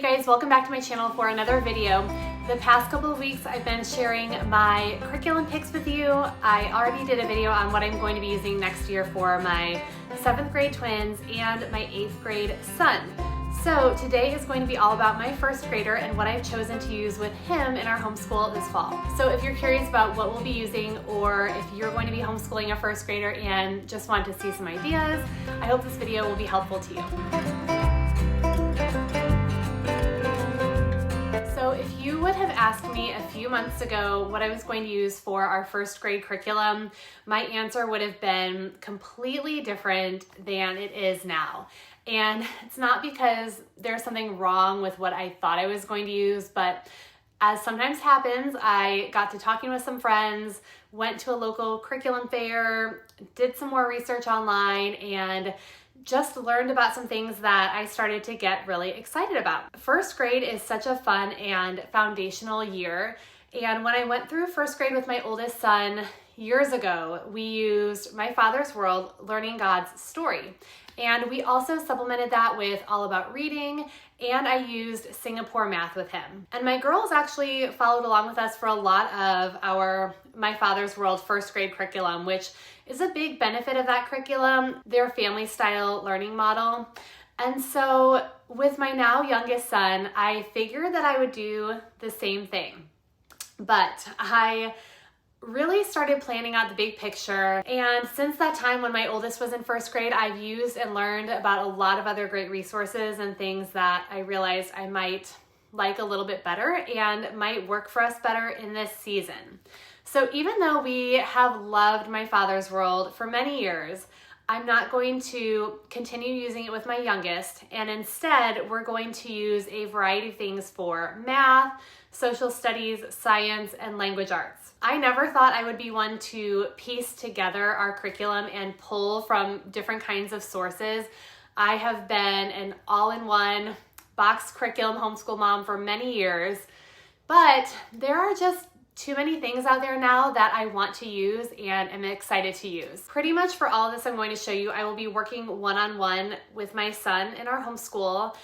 guys, welcome back to my channel for another video. The past couple of weeks I've been sharing my curriculum picks with you. I already did a video on what I'm going to be using next year for my 7th grade twins and my 8th grade son. So today is going to be all about my 1st grader and what I've chosen to use with him in our homeschool this fall. So if you're curious about what we'll be using, or if you're going to be homeschooling a 1st grader and just want to see some ideas, I hope this video will be helpful to you. So if you would have asked me a few months ago what I was going to use for our 1st grade curriculum, my answer would have been completely different than it is now. And it's not because there's something wrong with what I thought I was going to use, but as sometimes happens, I got to talking with some friends, went to a local curriculum fair, did some more research online, and just learned about some things that I started to get really excited about. 1st grade is such a fun and foundational year. And when I went through 1st grade with my oldest son years ago, we used My Father's World, Learning God's Story. And we also supplemented that with All About Reading, and I used Singapore Math with him. And my girls actually followed along with us for a lot of our My Father's World 1st grade curriculum, which is a big benefit of that curriculum, their family style learning model. And so with my now youngest son, I figured that I would do the same thing. But I really started planning out the big picture. And since that time when my oldest was in 1st grade, I've used and learned about a lot of other great resources and things that I realized I might like a little bit better and might work for us better in this season. So even though we have loved My Father's World for many years, I'm not going to continue using it with my youngest, and instead we're going to use a variety of things for math, social studies, science, and language arts. I never thought I would be one to piece together our curriculum and pull from different kinds of sources. I have been an all-in-one box curriculum homeschool mom for many years, but there are just too many things out there now that I want to use and am excited to use. Pretty much for all of this I'm going to show you, I will be working one-on-one with my son in our homeschool.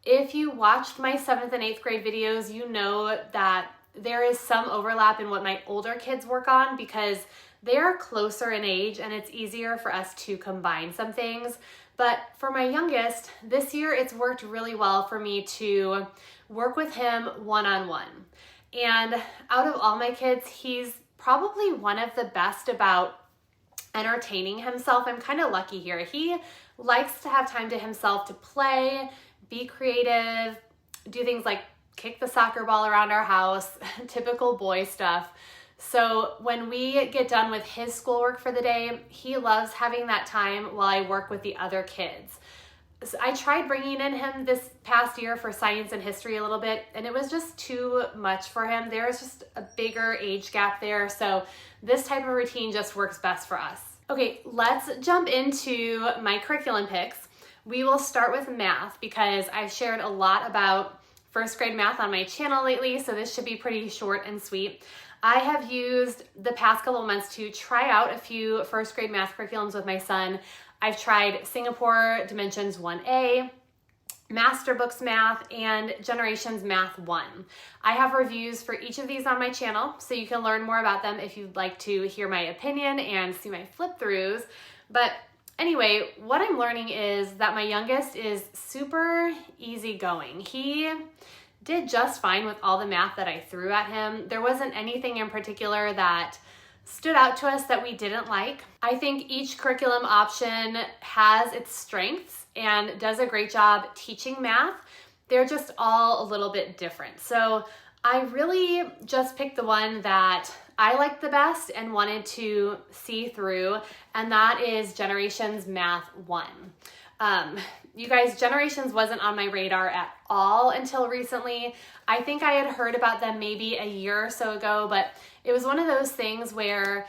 If you watched my 7th and 8th grade videos, you know that there is some overlap in what my older kids work on because they are closer in age and it's easier for us to combine some things. But for my youngest, this year it's worked really well for me to work with him one-on-one. And out of all my kids, he's probably one of the best about entertaining himself. I'm kind of lucky here. He likes to have time to himself to play, be creative, do things like kick the soccer ball around our house, typical boy stuff. So when we get done with his schoolwork for the day, he loves having that time while I work with the other kids. So I tried bringing in him this past year for science and history a little bit, and it was just too much for him. There was just a bigger age gap there, so this type of routine just works best for us. Okay, let's jump into my curriculum picks. We will start with math because I've shared a lot about 1st grade math on my channel lately, so this should be pretty short and sweet. I have used the past couple of months to try out a few 1st grade math curriculums with my son. I've tried Singapore Dimensions 1A, Master Books Math, and Generations Math 1. I have reviews for each of these on my channel, so you can learn more about them if you'd like to hear my opinion and see my flip-throughs. But anyway, what I'm learning is that my youngest is super easygoing. He did just fine with all the math that I threw at him. There wasn't anything in particular that stood out to us that we didn't like. I think each curriculum option has its strengths and does a great job teaching math. They're just all a little bit different. So I really just picked the one that I liked the best and wanted to see through, and that is Generations Math 1. You guys, Generations wasn't on my radar at all until recently. I think I had heard about them maybe a year or so ago, but it was one of those things where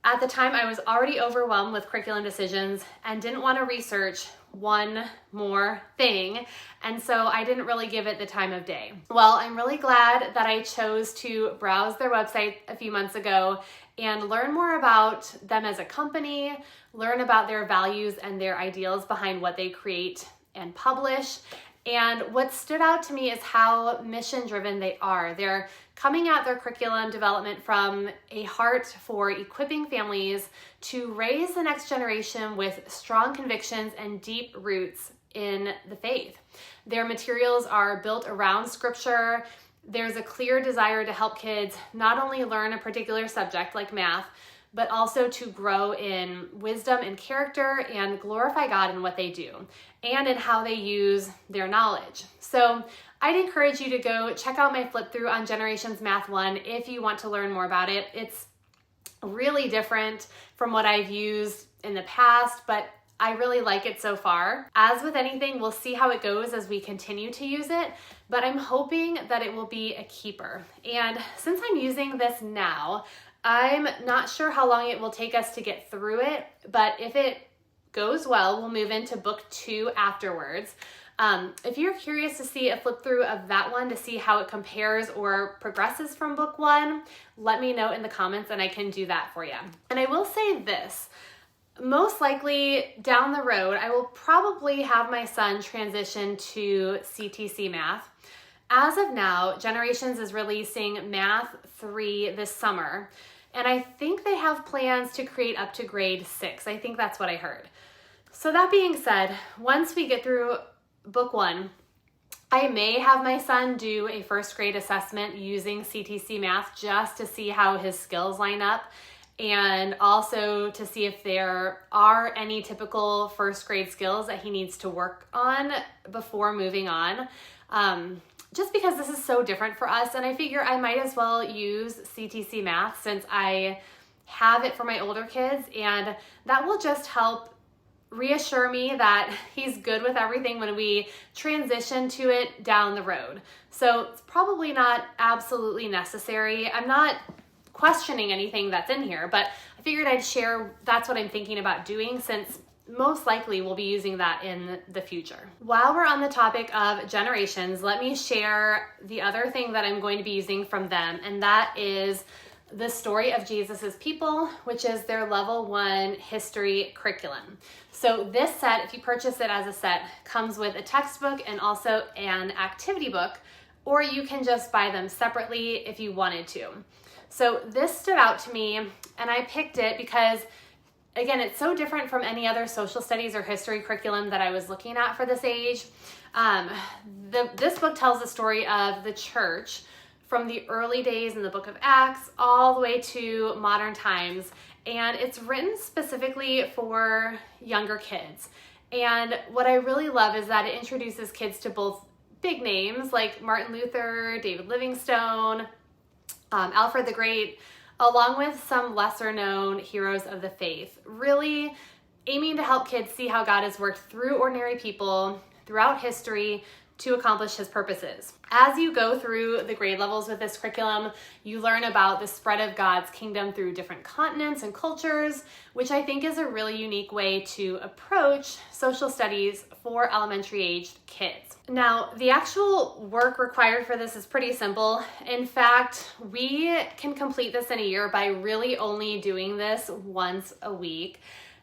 at the time I was already overwhelmed with curriculum decisions and didn't want to research one more thing, and so I didn't really give it the time of day. Well, I'm really glad that I chose to browse their website a few months ago and learn more about them as a company, learn about their values and their ideals behind what they create and publish, And what stood out to me is how mission-driven they are. They're coming at their curriculum development from a heart for equipping families to raise the next generation with strong convictions and deep roots in the faith. Their materials are built around scripture. There's a clear desire to help kids not only learn a particular subject like math, but also to grow in wisdom and character and glorify God in what they do and in how they use their knowledge. So I'd encourage you to go check out my flip through on Generations Math 1 if you want to learn more about it. It's really different from what I've used in the past, but I really like it so far. As with anything, we'll see how it goes as we continue to use it, but I'm hoping that it will be a keeper. And since I'm using this now, I'm not sure how long it will take us to get through it, but if it goes well, we'll move into book 2 afterwards. If you're curious to see a flip through of that one to see how it compares or progresses from book 1, let me know in the comments and I can do that for you. And I will say this, most likely down the road, I will probably have my son transition to CTC Math. As of now, Generations is releasing Math 3 this summer, and I think they have plans to create up to grade 6. I think that's what I heard. So that being said, once we get through book 1, I may have my son do a first grade assessment using CTC Math just to see how his skills line up and also to see if there are any typical first grade skills that he needs to work on before moving on. Just because this is so different for us, and I figure I might as well use CTC Math since I have it for my older kids, and that will just help reassure me that he's good with everything when we transition to it down the road. So it's probably not absolutely necessary. I'm not questioning anything that's in here, but I figured I'd share that's what I'm thinking about doing since most likely we'll be using that in the future. While we're on the topic of Generations, let me share the other thing that I'm going to be using from them, and that is the story of Jesus's people, which is their level 1 history curriculum. So this set, if you purchase it as a set, comes with a textbook and also an activity book, or you can just buy them separately if you wanted to. So this stood out to me, and I picked it because again, it's so different from any other social studies or history curriculum that I was looking at for this age. This book tells the story of the church from the early days in the book of Acts all the way to modern times. And it's written specifically for younger kids. And what I really love is that it introduces kids to both big names like Martin Luther, David Livingstone, Alfred the Great, along with some lesser known heroes of the faith, really aiming to help kids see how God has worked through ordinary people throughout history to accomplish his purposes. As you go through the grade levels with this curriculum, you learn about the spread of God's kingdom through different continents and cultures, which I think is a really unique way to approach social studies for elementary aged kids. Now, the actual work required for this is pretty simple. In fact, we can complete this in a year by really only doing this once a week.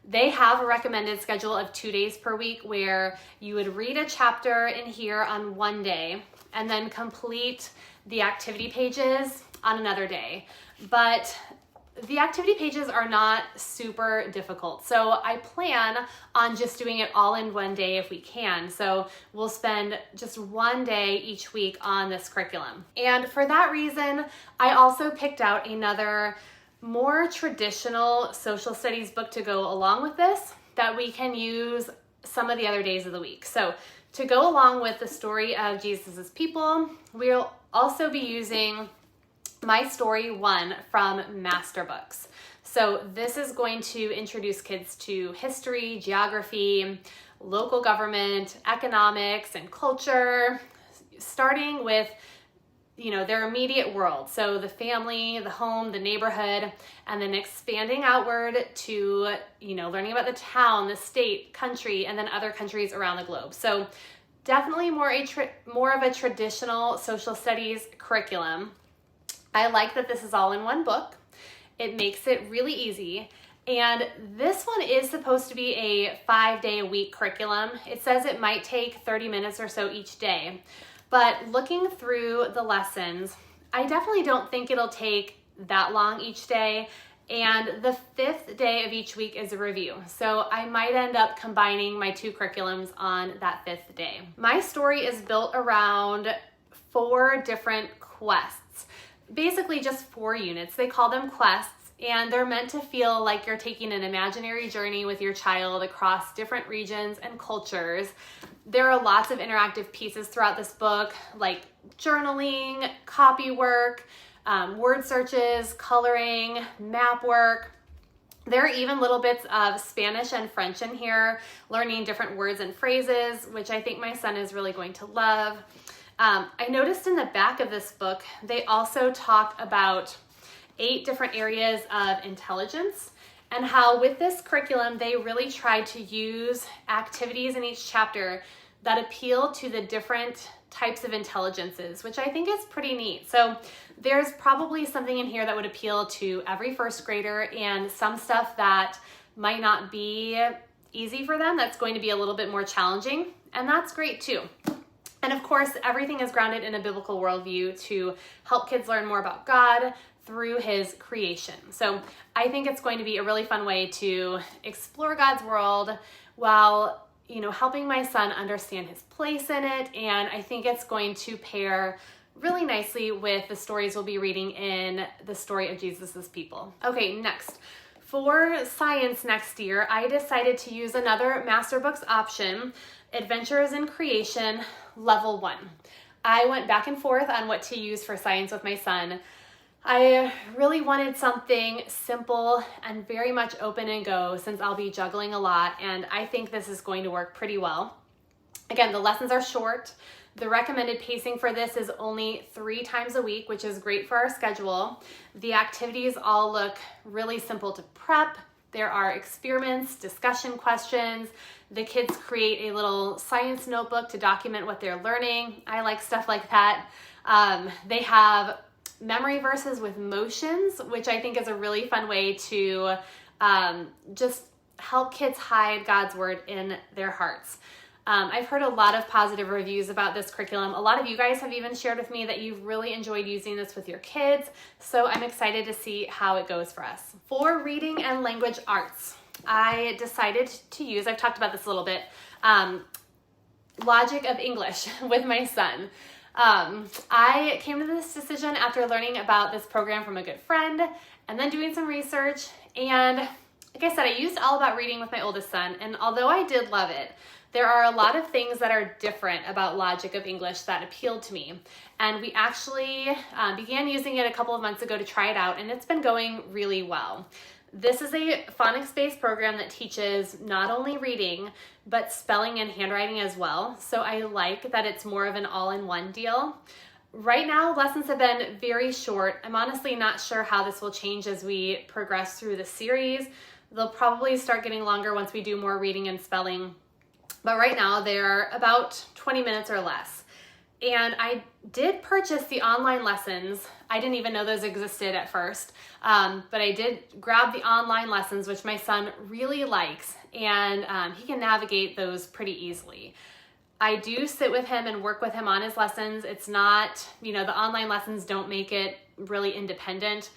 They have a recommended schedule of 2 days per week where you would read a chapter in here on one day and then complete the activity pages on another day. But the activity pages are not super difficult. So I plan on just doing it all in one day if we can. So we'll spend just one day each week on this curriculum. And for that reason, I also picked out another more traditional social studies book to go along with this that we can use some of the other days of the week. So to go along with the story of Jesus's people, we'll also be using My Story 1 from Master Books. So this is going to introduce kids to history, geography, local government, economics, and culture, starting with their immediate world. So the family, the home, the neighborhood, and then expanding outward to, learning about the town, the state, country, and then other countries around the globe. So definitely more of a traditional social studies curriculum. I like that this is all in one book. It makes it really easy. And this one is supposed to be a 5-day-a-week curriculum. It says it might take 30 minutes or so each day. But looking through the lessons, I definitely don't think it'll take that long each day. And the 5th day of each week is a review. So I might end up combining my 2 curriculums on that 5th day. My story is built around 4 different quests. Basically just 4 units. They call them quests, and they're meant to feel like you're taking an imaginary journey with your child across different regions and cultures. There are lots of interactive pieces throughout this book, like journaling, copy work, word searches, coloring, map work. There are even little bits of Spanish and French in here, learning different words and phrases, which I think my son is really going to love. I noticed in the back of this book, they also talk about 8 different areas of intelligence, and how with this curriculum, they really tried to use activities in each chapter that appeal to the different types of intelligences, which I think is pretty neat. So there's probably something in here that would appeal to every first grader, and some stuff that might not be easy for them that's going to be a little bit more challenging, and that's great too. And of course, everything is grounded in a biblical worldview to help kids learn more about God through his creation. So I think it's going to be a really fun way to explore God's world while helping my son understand his place in it. And I think it's going to pair really nicely with the stories we'll be reading in the story of Jesus's people. Okay, next. For science next year, I decided to use another Master Books option, Adventures in Creation, Level 1. I went back and forth on what to use for science with my son. I really wanted something simple and very much open and go, since I'll be juggling a lot, and I think this is going to work pretty well. Again, the lessons are short. The recommended pacing for this is only 3 times a week, which is great for our schedule. The activities all look really simple to prep. There are experiments, discussion questions. The kids create a little science notebook to document what they're learning. I like stuff like that. They have memory verses with motions, which I think is a really fun way to just help kids hide God's word in their hearts. I've heard a lot of positive reviews about this curriculum. A lot of you guys have even shared with me that you've really enjoyed using this with your kids, so I'm excited to see how it goes for us. For reading and language arts, I decided to use, I've talked about this a little bit, Logic of English with my son. I came to this decision after learning about this program from a good friend and then doing some research. And like I said, I used All About Reading with my oldest son, and although I did love it, there are a lot of things that are different about Logic of English that appealed to me. And we actually began using it a couple of months ago to try it out, and it's been going really well. This is a phonics-based program that teaches not only reading, but spelling and handwriting as well. So I like that it's more of an all-in-one deal. Right now, lessons have been very short. I'm honestly not sure how this will change as we progress through the series. They'll probably start getting longer once we do more reading and spelling. But right now, they're about 20 minutes or less. And I did purchase the online lessons. I didn't even know those existed at first, but I did grab the online lessons, which my son really likes, and he can navigate those pretty easily. I do sit with him and work with him on his lessons. It's not, the online lessons don't make it really independent,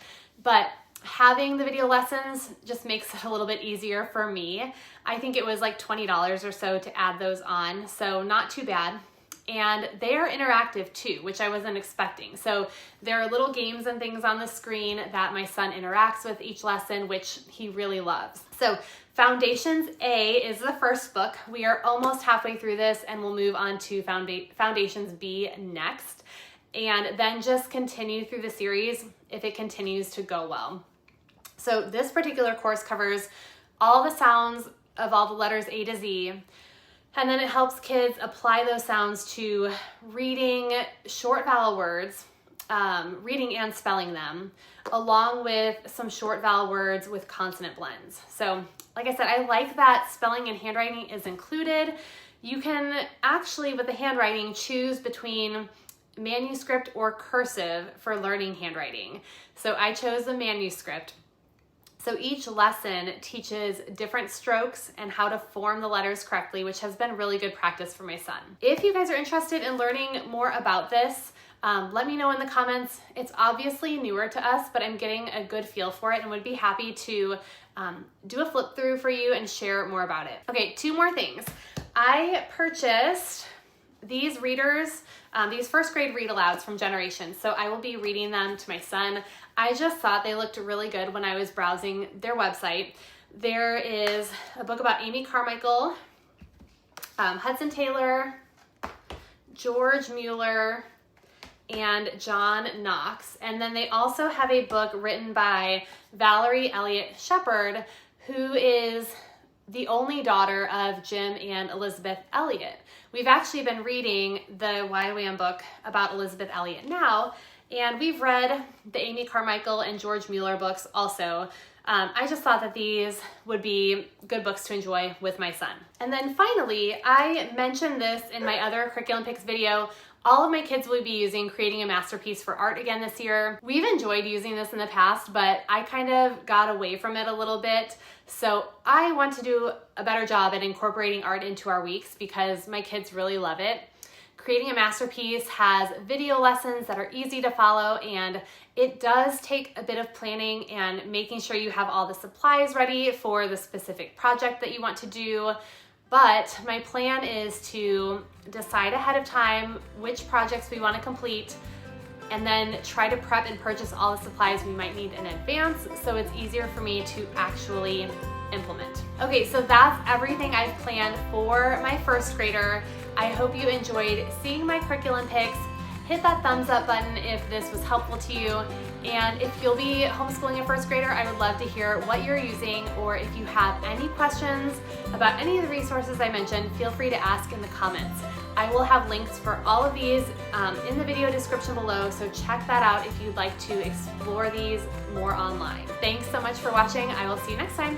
but having the video lessons just makes it a little bit easier for me. I think it was like $20 or so to add those on, so not too bad. And they are interactive too, which I wasn't expecting. So there are little games and things on the screen that my son interacts with each lesson, which he really loves. So Foundations A is the first book. We are almost halfway through this, and we'll move on to Foundations B next, and then just continue through the series if it continues to go well. So this particular course covers all the sounds of all the letters A to Z, and then it helps kids apply those sounds to reading short vowel words, reading and spelling them, along with some short vowel words with consonant blends. So like I said, I like that spelling and handwriting is included. You can actually, with the handwriting, choose between manuscript or cursive for learning handwriting. So I chose the manuscript. So each lesson teaches different strokes and how to form the letters correctly, which has been really good practice for my son. If you guys are interested in learning more about this, let me know in the comments. It's obviously newer to us, but I'm getting a good feel for it and would be happy to do a flip through for you and share more about it. Okay, 2 more things. I purchased these readers, these first grade read alouds from Generation. So I will be reading them to my son. I just thought they looked really good when I was browsing their website. There is a book about Amy Carmichael, Hudson Taylor, George Mueller, and John Knox. And then they also have a book written by Valerie Elliott Shepard, who is the only daughter of Jim and Elizabeth Elliott. We've actually been reading the YWAM book about Elizabeth Elliott now, and we've read the Amy Carmichael and George Mueller books also. I just thought that these would be good books to enjoy with my son. And then finally, I mentioned this in my other curriculum picks video. All of my kids will be using Creating a Masterpiece for Art again this year. We've enjoyed using this in the past, but I kind of got away from it a little bit. So I want to do a better job at incorporating art into our weeks because my kids really love it. Creating a Masterpiece has video lessons that are easy to follow, and it does take a bit of planning and making sure you have all the supplies ready for the specific project that you want to do. But my plan is to decide ahead of time which projects we want to complete and then try to prep and purchase all the supplies we might need in advance so it's easier for me to actually implement. Okay, so that's everything I've planned for my first grader. I hope you enjoyed seeing my curriculum picks. Hit that thumbs up button if this was helpful to you. And if you'll be homeschooling a first grader, I would love to hear what you're using, or if you have any questions about any of the resources I mentioned, feel free to ask in the comments. I will have links for all of these in the video description below, so check that out if you'd like to explore these more online. Thanks so much for watching. I will see you next time.